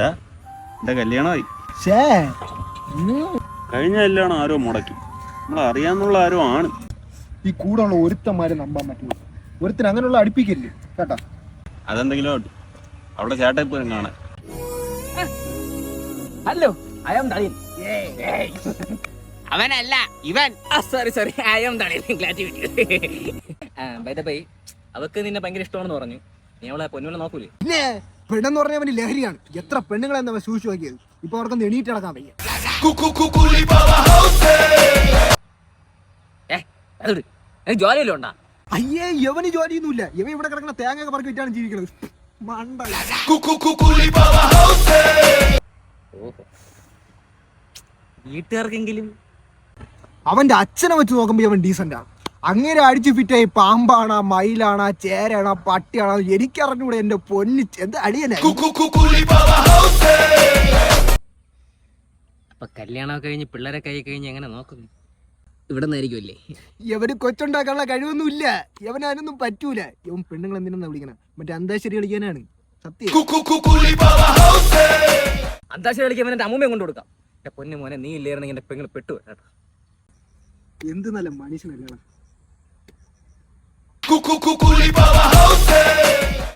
എന്റെ കല്യാണമായി. കഴിഞ്ഞ കല്യാണം ആരോ മുടക്കി. നമ്മൾ അറിയാന്നുള്ള ആരോ ആണ്. ഈ കൂടെയുള്ള ഒരുത്തന്മാരെ നമ്പാൻ പറ്റുള്ളൂ. ഒരുത്തിന് അങ്ങനെയുള്ള അടുപ്പിക്കല്ലേ കേട്ടാ. അതെന്തെങ്കിലും ആവട്ടെ. അവിടെ ചേട്ടായി പോലും കാണാൻ. Hello, I am Thaliyan. അവനല്ല ഇവൻ. Sorry I am Thaliyan. By the by, അവക്ക് നിന്നെ ഭയങ്കര ഇഷ്ടമാണെന്ന് പറഞ്ഞു. നീ അവളെ പൊന്നുപോലെ നോക്കൂലേ? പിന്നെ പെണ്ണെന്ന് പറഞ്ഞവന് ലഹരിയാണ്. എത്ര പെണ്ണുങ്ങളെന്നാ സൂക്ഷിച്ചു നോക്കിയത്. ഇപ്പൊ അവർക്കൊന്ന് എണീറ്റ് നടക്കാൻ വയ്യ. ജോലിയല്ലോ ഉണ്ടാ. അയ്യേ, യവന് ജോലിയൊന്നുമില്ല. ഇവ ഇവിടെ കിടക്കുന്ന തേങ്ങ ഒക്കെ പറക്കി വിറ്റാണ് ജീവിക്കുന്നത്. മണ്ട. വീട്ടുകാർക്കെങ്കിലും അവന്റെ അച്ഛനെ വെച്ച് നോക്കുമ്പോ അവൻ ഡീസന്റാ. അങ്ങനെ അടിച്ചു ഫിറ്റായി പാമ്പാണാ, മയിലാണാ, ചേരാണാ, പട്ടിയാണോ എനിക്കറിഞ്ഞൂടെ. എന്റെ പൊന്നി എന്താ അടിയനെ. അപ്പൊ കല്യാണമൊക്കെ കഴിഞ്ഞ് പിള്ളേരെ കൈ കഴിഞ്ഞ് എങ്ങനെ നോക്കുന്നു? ഇവിടെ നിന്നായിരിക്കുമല്ലേ? ഇവന് കൊച്ചുണ്ടാക്കാനുള്ള കഴിവൊന്നും ഇല്ല. ഇവന് അതിനൊന്നും പറ്റൂല. ഇവൻ പെണ്ണുങ്ങൾ എന്തിനാ വിളിക്കണം? മറ്റേ അന്താശ്ശേരി കളിക്കാനാണ്. സത്യം. അന്താശ്ശേരി കളിക്കാൻ എന്റെ അമ്മൂമ്മയും കൊണ്ട് കൊടുക്കാം. എന്റെ പൊന്നു മോനെ, നീ ഇല്ലായിരുന്നെങ്കിൽ എന്റെ പെങ്ങൾ പെട്ടു കേട്ടോ. എന്ത് നല്ല മനുഷ്യനല്ലേ.